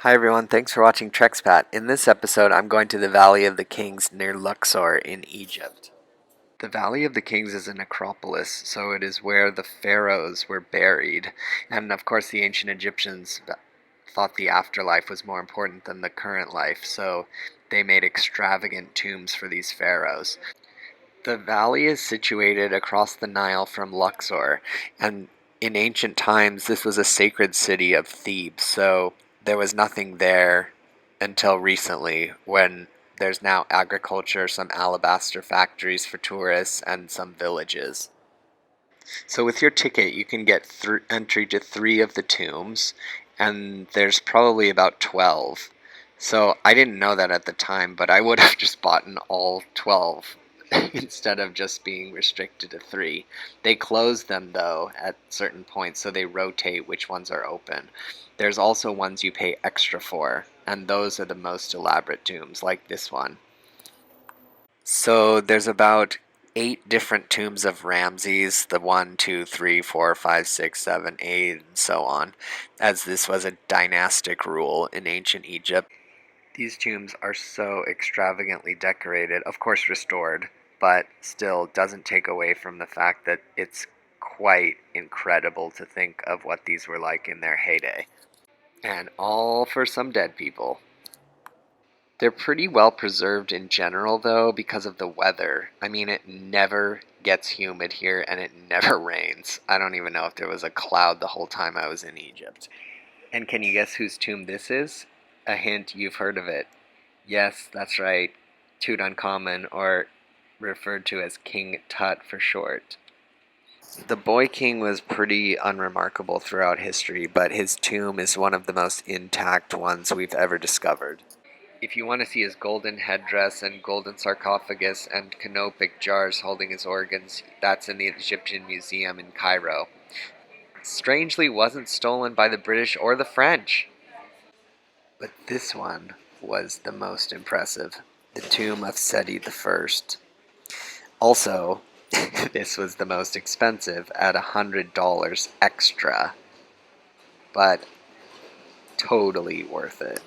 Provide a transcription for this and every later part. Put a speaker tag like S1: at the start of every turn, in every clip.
S1: Hi everyone, thanks for watching TREXPAT. In this episode, I'm going to the Valley of the Kings near Luxor in Egypt. The Valley of the Kings is a necropolis, so it is where the pharaohs were buried. And of course, the ancient Egyptians thought the afterlife was more important than the current life, so they made extravagant tombs for these pharaohs. The valley is situated across the Nile from Luxor, and in ancient times this was a sacred city of Thebes, so there was nothing there until recently when there's now agriculture, some alabaster factories for tourists, and some villages. So with your ticket you can get entry to 3 of the tombs, and there's probably about 12. So I didn't know that at the time, but I would have just bought all 12 instead of just being restricted to 3. They close them though at certain points, so they rotate which ones are open. There's also ones you pay extra for, and those are the most elaborate tombs, like this one. So there's about 8 different tombs of Ramses, the 1, 2, 3, 4, 5, 6, 7, 8, and so on, as this was a dynastic rule in ancient Egypt. These tombs are so extravagantly decorated, of course restored, but still doesn't take away from the fact that it's quite incredible to think of what these were like in their heyday. And all for some dead people. They're pretty well preserved in general, though, because of the weather. I mean, it never gets humid here, and it never rains. I don't even know if there was a cloud the whole time I was in Egypt. And can you guess whose tomb this is? A hint, you've heard of it. Yes, that's right. Tutankhamun, or referred to as King Tut for short. The boy king was pretty unremarkable throughout history, but his tomb is one of the most intact ones we've ever discovered. If you want to see his golden headdress and golden sarcophagus and canopic jars holding his organs, that's in the Egyptian Museum in Cairo. Strangely wasn't stolen by the British or the French. But this one was the most impressive. The tomb of Seti I. Also, this was the most expensive at $100 extra. But totally worth it.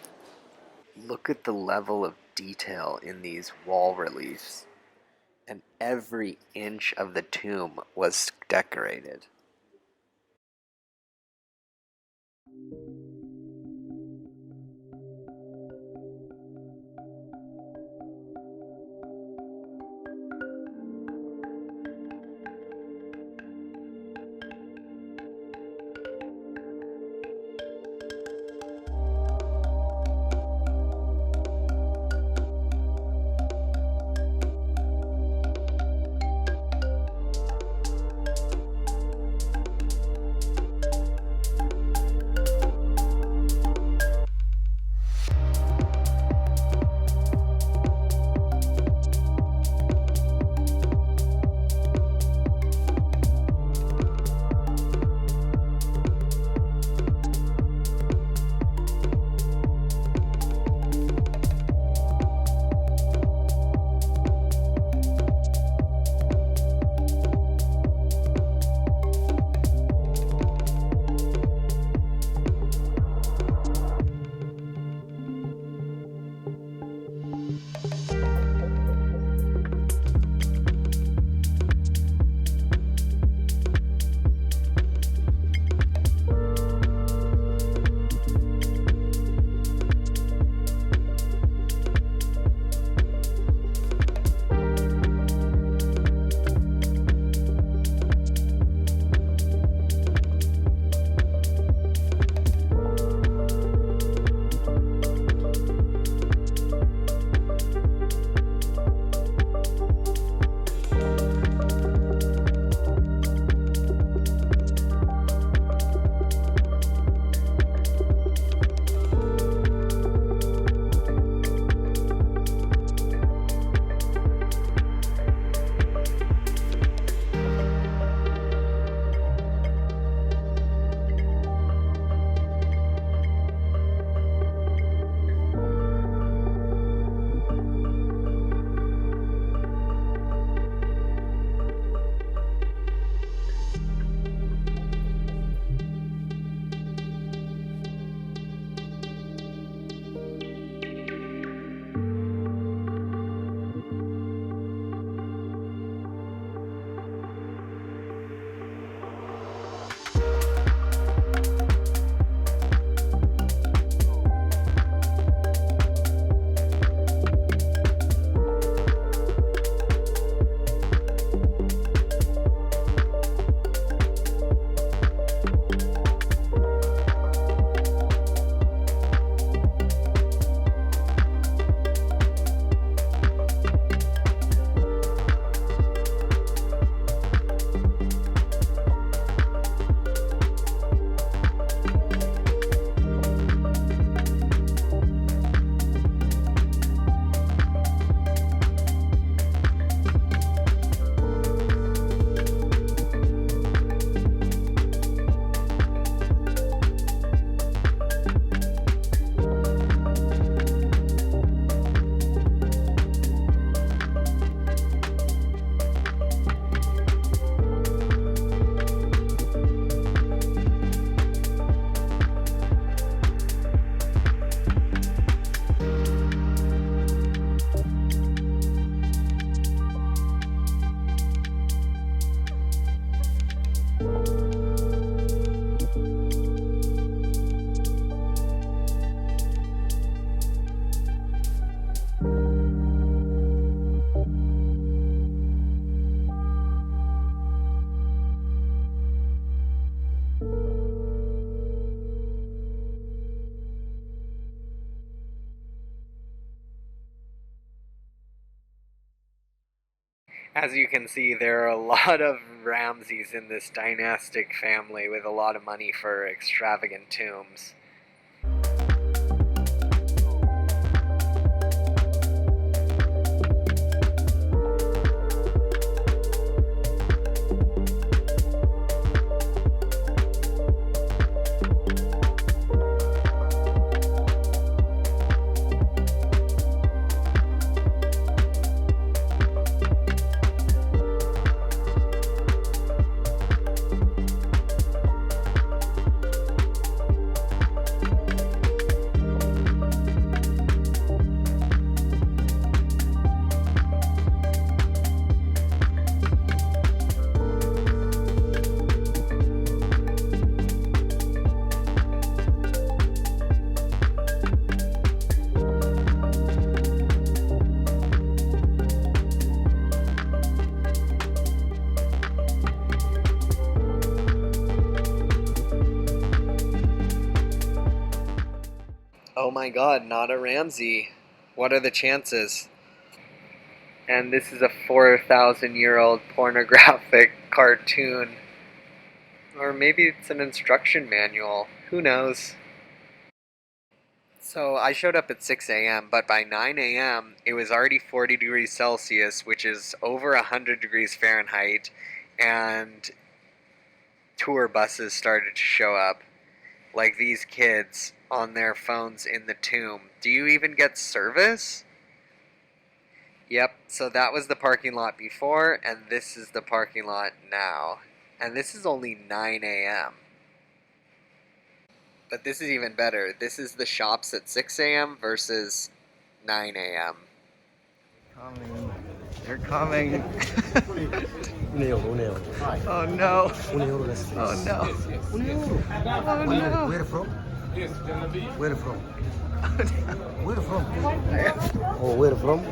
S1: Look at the level of detail in these wall reliefs, and every inch of the tomb was decorated. As you can see, there are a lot of Ramses in this dynastic family with a lot of money for extravagant tombs. Oh my god, not a Ramsey. What are the chances? And this is a 4,000-year-old pornographic cartoon. Or maybe it's an instruction manual. Who knows? So I showed up at 6 a.m., but by 9 a.m., it was already 40 degrees Celsius, which is over 100 degrees Fahrenheit, and tour buses started to show up. Like these kids on their phones in the tomb. Do you even get service? Yep, so that was the parking lot before, and this is the parking lot now. And this is only 9 a.m. But this is even better. This is the shops at 6 a.m. versus 9 a.m. Coming. They're coming. Oh no. Oh no. Oh no.
S2: Where from? Where from? Where from? Oh, where from?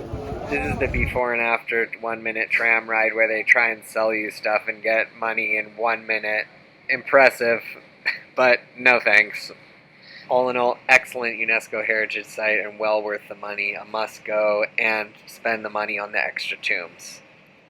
S1: This is the before and after 1 minute tram ride where they try and sell you stuff and get money in 1 minute. Impressive, but no thanks. All in all, excellent UNESCO heritage site and well worth the money. A must go and spend the money on the extra tombs.